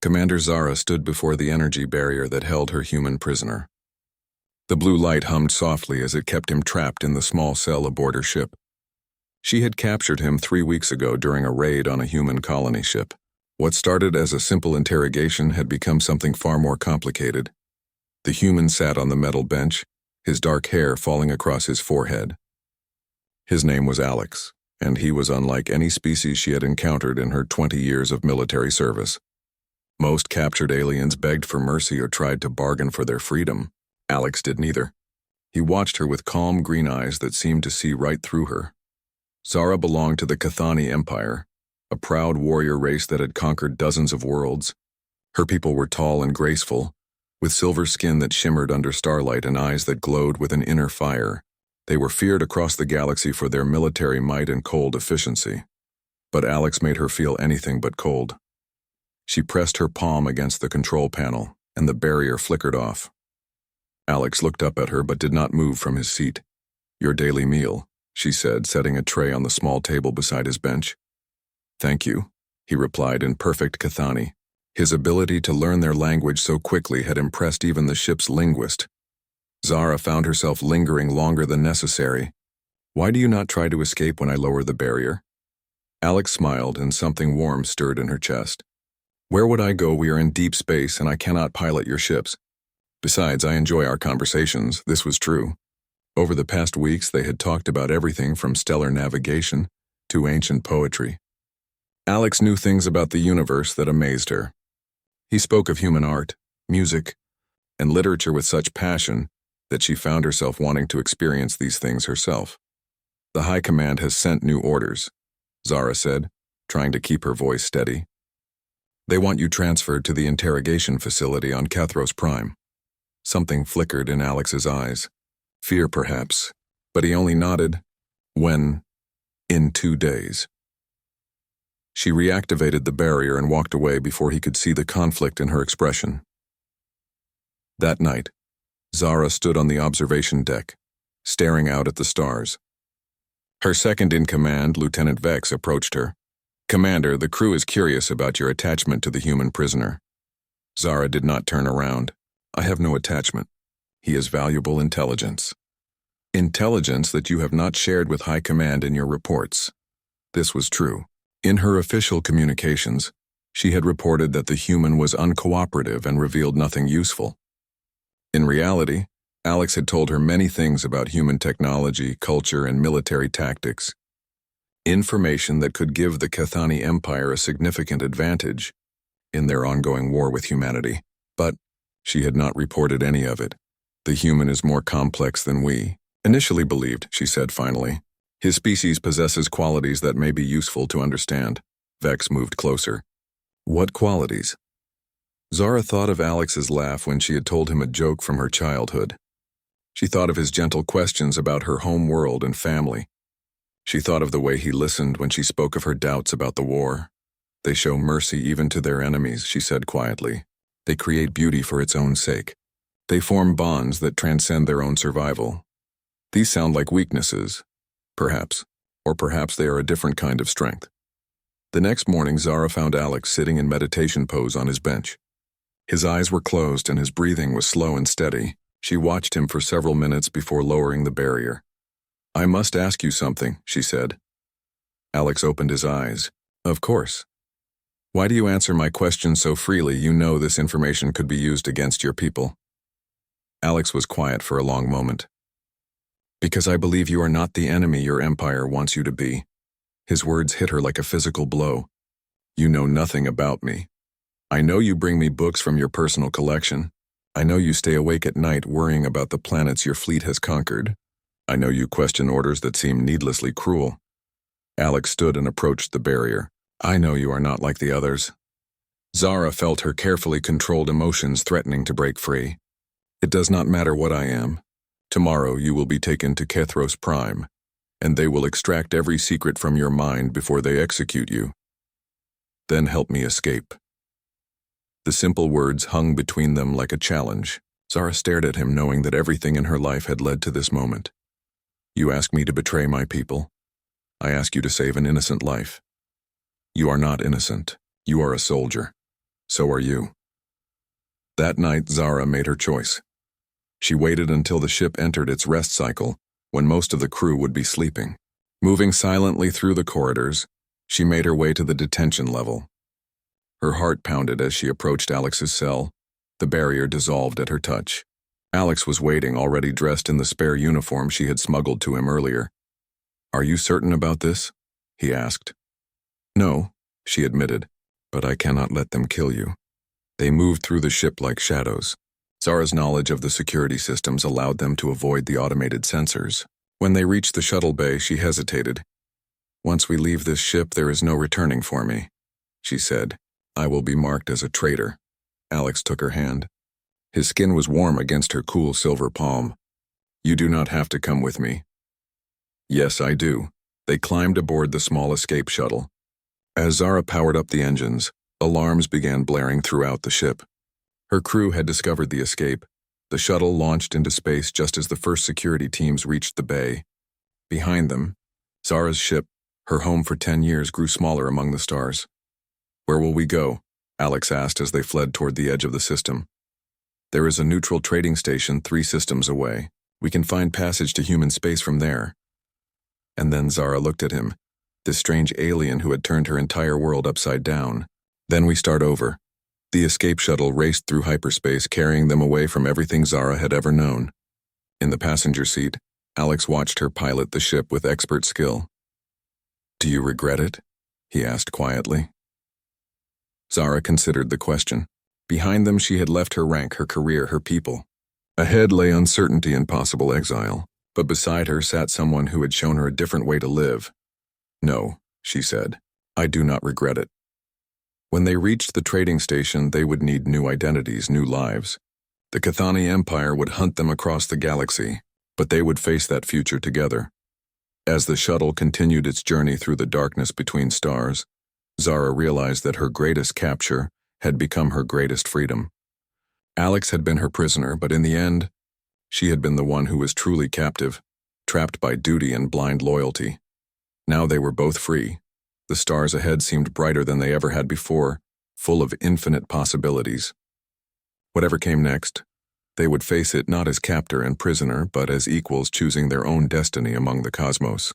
Commander Zara stood before the energy barrier that held her human prisoner. The blue light hummed softly as it kept him trapped in the small cell aboard her ship. She had captured him 3 weeks ago during a raid on a human colony ship. What started as a simple interrogation had become something far more complicated. The human sat on the metal bench, his dark hair falling across his forehead. His name was Alex, and he was unlike any species she had encountered in her 20 years of military service. Most captured aliens begged for mercy or tried to bargain for their freedom. Alex did neither. He watched her with calm green eyes that seemed to see right through her. Zara belonged to the Cathani Empire, a proud warrior race that had conquered dozens of worlds. Her people were tall and graceful, with silver skin that shimmered under starlight and eyes that glowed with an inner fire. They were feared across the galaxy for their military might and cold efficiency. But Alex made her feel anything but cold. She pressed her palm against the control panel, and the barrier flickered off. Alex looked up at her but did not move from his seat. "Your daily meal," she said, setting a tray on the small table beside his bench. "Thank you," he replied in perfect Cathani. His ability to learn their language so quickly had impressed even the ship's linguist. Zara found herself lingering longer than necessary. "Why do you not try to escape when I lower the barrier?" Alex smiled, and something warm stirred in her chest. "Where would I go? We are in deep space, and I cannot pilot your ships. Besides, I enjoy our conversations." This was true. Over the past weeks, they had talked about everything from stellar navigation to ancient poetry. Alex knew things about the universe that amazed her. He spoke of human art, music, and literature with such passion that she found herself wanting to experience these things herself. "The High Command has sent new orders," Zara said, trying to keep her voice steady. "They want you transferred to the interrogation facility on Cathros Prime." Something flickered in Alex's eyes. Fear, perhaps, but he only nodded. "When?" "In 2 days." She reactivated the barrier and walked away before he could see the conflict in her expression. That night, Zara stood on the observation deck, staring out at the stars. Her second-in-command, Lieutenant Vex, approached her. "Commander, the crew is curious about your attachment to the human prisoner." Zara did not turn around. "I have no attachment. He is valuable intelligence. Intelligence that you have not shared with High Command in your reports." This was true. In her official communications, she had reported that the human was uncooperative and revealed nothing useful. In reality, Alex had told her many things about human technology, culture, and military tactics. Information that could give the Cathani Empire a significant advantage in their ongoing war with humanity. But she had not reported any of it. "The human is more complex than we initially believed," she said finally. "His species possesses qualities that may be useful to understand." Vex moved closer. "What qualities?" Zara thought of Alex's laugh when she had told him a joke from her childhood. She thought of his gentle questions about her home world and family. She thought of the way he listened when she spoke of her doubts about the war. "They show mercy even to their enemies," she said quietly. "They create beauty for its own sake. They form bonds that transcend their own survival. These sound like weaknesses, perhaps, or perhaps they are a different kind of strength." The next morning, Zara found Alex sitting in meditation pose on his bench. His eyes were closed and his breathing was slow and steady. She watched him for several minutes before lowering the barrier. "I must ask you something," she said. Alex opened his eyes. "Of course. Why do you answer my questions so freely? You know this information could be used against your people." Alex was quiet for a long moment. "Because I believe you are not the enemy your empire wants you to be." His words hit her like a physical blow. "You know nothing about me. I know you bring me books from your personal collection. I know you stay awake at night worrying about the planets your fleet has conquered. I know you question orders that seem needlessly cruel." Alex stood and approached the barrier. "I know you are not like the others." Zara felt her carefully controlled emotions threatening to break free. "It does not matter what I am. Tomorrow you will be taken to Cathros Prime, and they will extract every secret from your mind before they execute you. Then help me escape." The simple words hung between them like a challenge. Zara stared at him, knowing that everything in her life had led to this moment. "You ask me to betray my people. I ask you to save an innocent life. You are not innocent. You are a soldier. So are you. That night, Zara made her choice. She waited until the ship entered its rest cycle, when most of the crew would be sleeping. Moving silently through the corridors, she made her way to the detention level. Her heart pounded as she approached Alex's cell. The barrier dissolved at her touch. Alex was waiting, already dressed in the spare uniform she had smuggled to him earlier. "Are you certain about this?" he asked. "No," she admitted, "but I cannot let them kill you." They moved through the ship like shadows. Zara's knowledge of the security systems allowed them to avoid the automated sensors. When they reached the shuttle bay, she hesitated. "Once we leave this ship, there is no returning for me," she said. "I will be marked as a traitor." Alex took her hand. His skin was warm against her cool silver palm. "You do not have to come with me." "Yes, I do." They climbed aboard the small escape shuttle. As Zara powered up the engines, alarms began blaring throughout the ship. Her crew had discovered the escape. The shuttle launched into space just as the first security teams reached the bay. Behind them, Zara's ship, her home for 10 years, grew smaller among the stars. "Where will we go?" Alex asked as they fled toward the edge of the system. "There is a neutral trading station 3 systems away. We can find passage to human space from there." And then Zara looked at him, this strange alien who had turned her entire world upside down. "Then we start over." The escape shuttle raced through hyperspace, carrying them away from everything Zara had ever known. In the passenger seat, Alex watched her pilot the ship with expert skill. "Do you regret it?" he asked quietly. Zara considered the question. Behind them, she had left her rank, her career, her people. Ahead lay uncertainty and possible exile, but beside her sat someone who had shown her a different way to live. "No," she said, "I do not regret it." When they reached the trading station, they would need new identities, new lives. The Cathani Empire would hunt them across the galaxy, but they would face that future together. As the shuttle continued its journey through the darkness between stars, Zara realized that her greatest capture had become her greatest freedom. Alex had been her prisoner, but in the end, she had been the one who was truly captive, trapped by duty and blind loyalty. Now they were both free. The stars ahead seemed brighter than they ever had before, full of infinite possibilities. Whatever came next, they would face it not as captor and prisoner, but as equals choosing their own destiny among the cosmos.